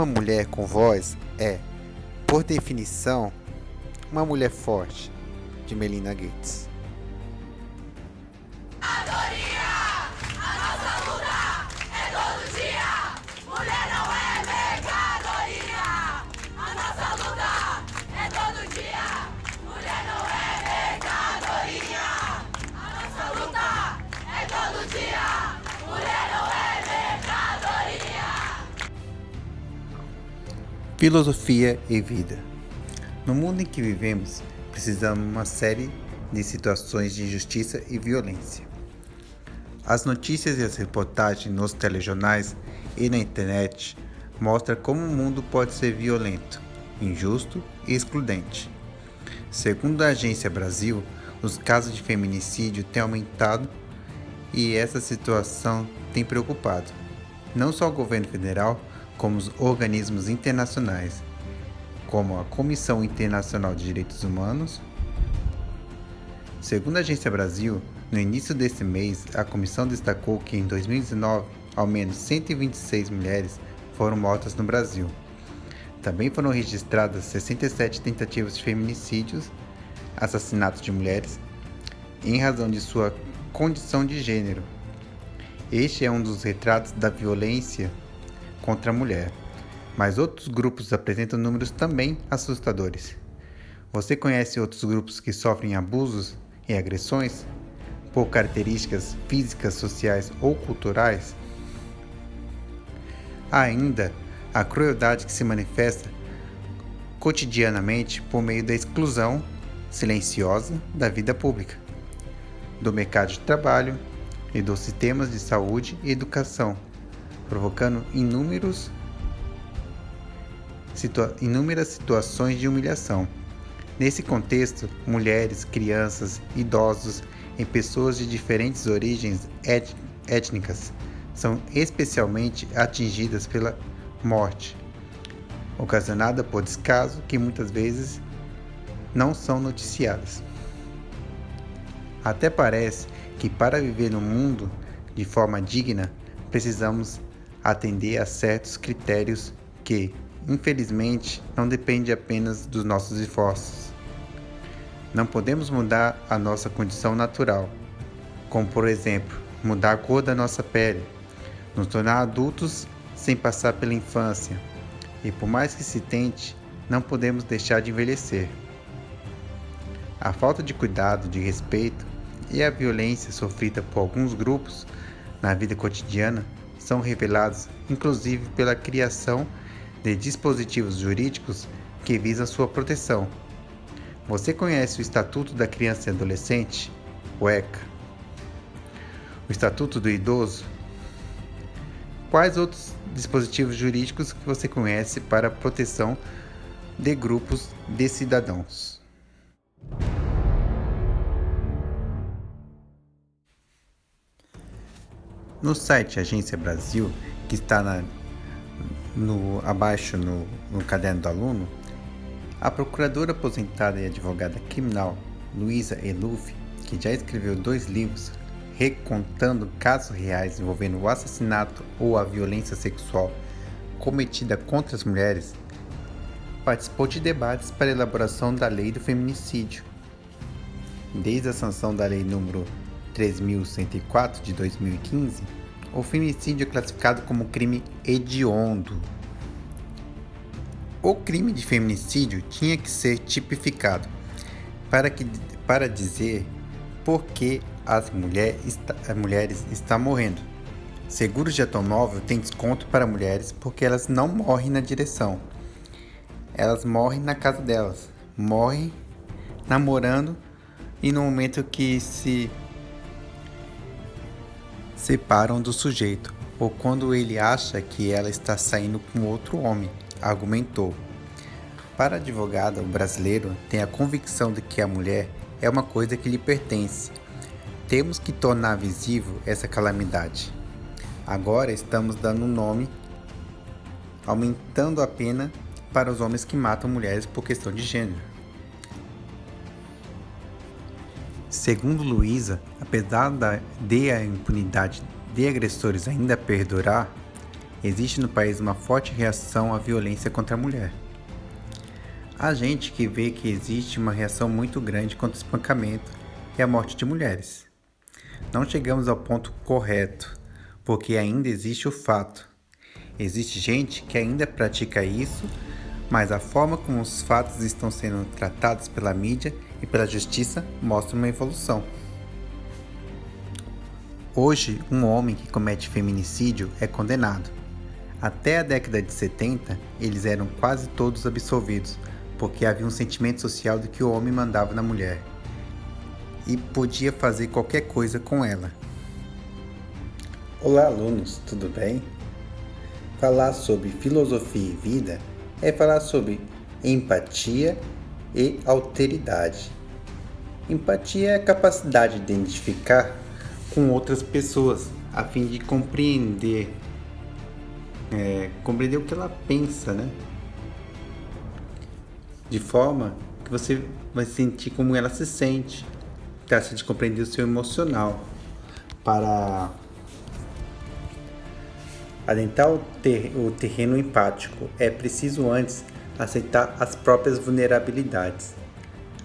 mulher com voz é, por definição, uma mulher forte, de Melinda Gates. Filosofia e vida. No mundo em que vivemos, precisamos de uma série de situações de injustiça e violência. As notícias e as reportagens nos telejornais e na internet mostram como o mundo pode ser violento, injusto e excludente. Segundo a Agência Brasil, os casos de feminicídio têm aumentado e essa situação tem preocupado não só o governo federal, como os organismos internacionais, como a Comissão Internacional de Direitos Humanos. Segundo a Agência Brasil, no início desse mês, a comissão destacou que em 2019, ao menos 126 mulheres foram mortas no Brasil. Também foram registradas 67 tentativas de feminicídios, assassinatos de mulheres, em razão de sua condição de gênero. Este é um dos retratos da violência contra a mulher, mas outros grupos apresentam números também assustadores. Você conhece outros grupos que sofrem abusos e agressões por características físicas, sociais ou culturais? Há ainda a crueldade que se manifesta cotidianamente por meio da exclusão silenciosa da vida pública, do mercado de trabalho e dos sistemas de saúde e educação, provocando inúmeras situações de humilhação. Nesse contexto, mulheres, crianças, idosos e pessoas de diferentes origens étnicas são especialmente atingidas pela morte, ocasionada por descaso que muitas vezes não são noticiadas. Até parece que para viver no mundo de forma digna, precisamos atender a certos critérios que, infelizmente, não dependem apenas dos nossos esforços. Não podemos mudar a nossa condição natural, como por exemplo, mudar a cor da nossa pele, nos tornar adultos sem passar pela infância, e por mais que se tente, não podemos deixar de envelhecer. A falta de cuidado, de respeito e a violência sofrida por alguns grupos na vida cotidiana são revelados inclusive pela criação de dispositivos jurídicos que visam sua proteção. Você conhece o Estatuto da Criança e Adolescente, o ECA? O Estatuto do Idoso? Quais outros dispositivos jurídicos que você conhece para a proteção de grupos de cidadãos? No site Agência Brasil, que está abaixo no caderno do aluno, a procuradora aposentada e advogada criminal Luísa Eluf, que já escreveu 2 livros recontando casos reais envolvendo o assassinato ou a violência sexual cometida contra as mulheres, participou de debates para a elaboração da Lei do Feminicídio. Desde a sanção da Lei nº 3.104 de 2015, o feminicídio é classificado como crime hediondo. O crime de feminicídio tinha que ser tipificado para dizer por que as mulheres estão morrendo. Seguros de automóvel têm desconto para mulheres porque elas não morrem na direção. Elas morrem na casa delas, morrem namorando e no momento que se separam do sujeito, ou quando ele acha que ela está saindo com outro homem, argumentou. Para a advogada, o brasileiro tem a convicção de que a mulher é uma coisa que lhe pertence. Temos que tornar visível essa calamidade. Agora estamos dando um nome, aumentando a pena para os homens que matam mulheres por questão de gênero. Segundo Luísa, apesar de a impunidade de agressores ainda perdurar, existe no país uma forte reação à violência contra a mulher. Há gente que vê que existe uma reação muito grande contra o espancamento e a morte de mulheres. Não chegamos ao ponto correto, porque ainda existe o fato. Existe gente que ainda pratica isso, mas a forma como os fatos estão sendo tratados pela mídia e pela justiça mostra uma evolução. Hoje, um homem que comete feminicídio é condenado. Até a década de 70, eles eram quase todos absolvidos, porque havia um sentimento social de que o homem mandava na mulher e podia fazer qualquer coisa com ela. Olá, alunos, tudo bem? Falar sobre filosofia e vida é falar sobre empatia e alteridade. Empatia é a capacidade de identificar com outras pessoas, a fim de compreender o que ela pensa, né? De forma que você vai sentir como ela se sente, trata de compreender o seu emocional. Para adentrar o terreno empático, é preciso antes aceitar as próprias vulnerabilidades,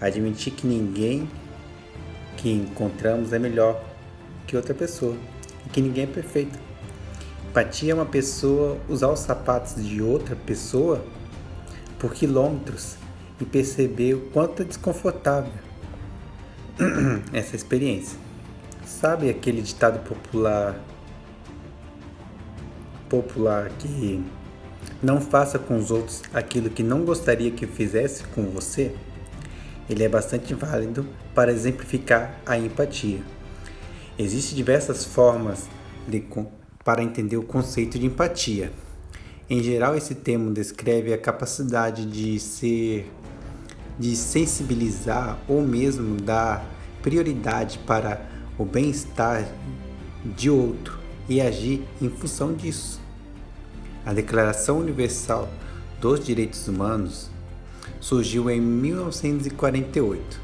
admitir que ninguém que encontramos é melhor que outra pessoa e que ninguém é perfeito. Empatia é uma pessoa usar os sapatos de outra pessoa por quilômetros e perceber o quanto é desconfortável essa experiência. Sabe aquele ditado popular que não faça com os outros aquilo que não gostaria que fizesse com você? Ele é bastante válido para exemplificar a empatia. Existem diversas formas para entender o conceito de empatia. Em geral, esse termo descreve a capacidade de sensibilizar ou mesmo dar prioridade para o bem-estar de outro e agir em função disso. A Declaração Universal dos Direitos Humanos surgiu em 1948.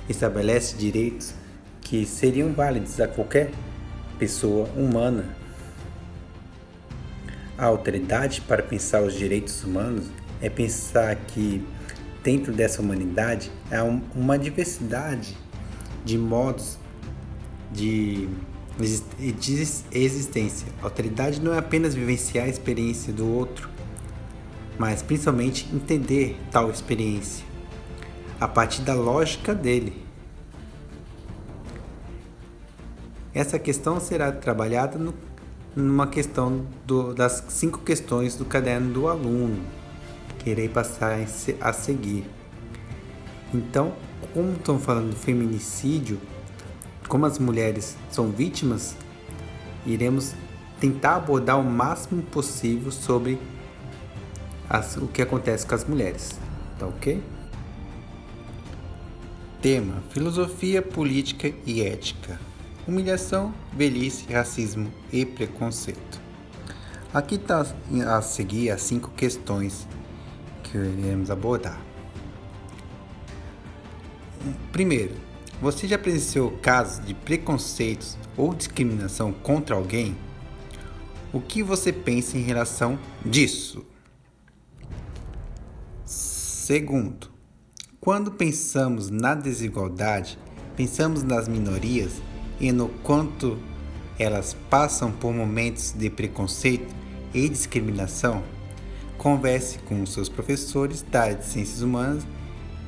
Estabelece direitos que seriam válidos a qualquer pessoa humana. A autoridade para pensar os direitos humanos é pensar que dentro dessa humanidade há uma diversidade de modos de existência. A autoridade não é apenas vivenciar a experiência do outro, mas principalmente entender tal experiência a partir da lógica dele. Essa questão será trabalhada numa questão das 5 questões do caderno do aluno, que irei passar a seguir. Então, como estamos falando do feminicídio, como as mulheres são vítimas, iremos tentar abordar o máximo possível sobre o que acontece com as mulheres. Tá ok? Tema: filosofia, política e ética. Humilhação, velhice, racismo e preconceito. Aqui está a seguir as 5 questões que iremos abordar. Primeiro, você já presenciou casos de preconceitos ou discriminação contra alguém? O que você pensa em relação disso? Segundo, quando pensamos na desigualdade, pensamos nas minorias e no quanto elas passam por momentos de preconceito e discriminação? Converse com os seus professores da área de Ciências Humanas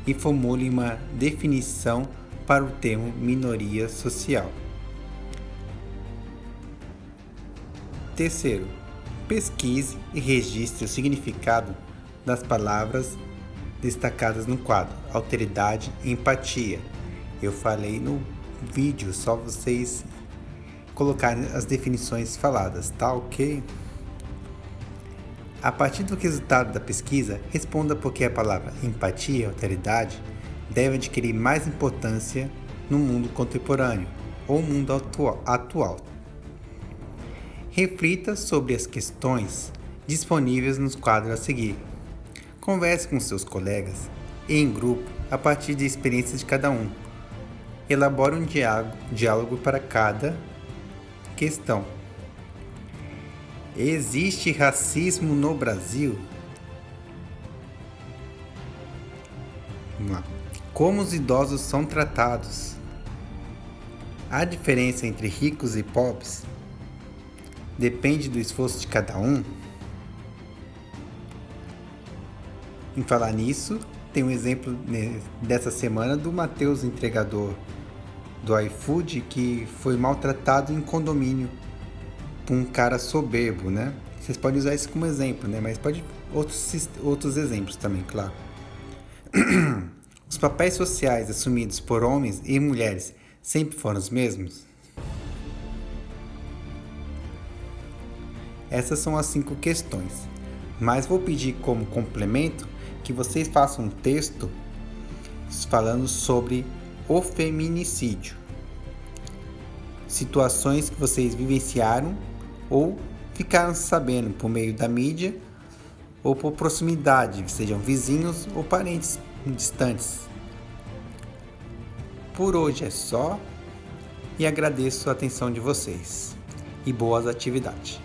e formule uma definição para o termo minoria social. Terceiro, pesquise e registre o significado das palavras destacadas no quadro alteridade e empatia. Eu falei no vídeo, só vocês colocarem as definições faladas, tá ok? A partir do resultado da pesquisa, responda por que a palavra empatia e alteridade deve adquirir mais importância no mundo contemporâneo ou mundo atual. Reflita sobre as questões disponíveis nos quadros a seguir. Converse com seus colegas e em grupo a partir de experiências de cada um. Elabore um diálogo para cada questão. Existe racismo no Brasil? Vamos lá. Como os idosos são tratados? Há diferença entre ricos e pobres? Depende do esforço de cada um? Em falar nisso, tem um exemplo dessa semana do Matheus, entregador do iFood, que foi maltratado em condomínio por um cara soberbo, né? Vocês podem usar isso como exemplo, né? Mas pode outros exemplos também, claro. Os papéis sociais assumidos por homens e mulheres sempre foram os mesmos? Essas são as 5 questões, mas vou pedir como complemento que vocês façam um texto falando sobre o feminicídio. Situações que vocês vivenciaram ou ficaram sabendo por meio da mídia ou por proximidade, sejam vizinhos ou parentes distantes. Por hoje é só e agradeço a atenção de vocês e boas atividades.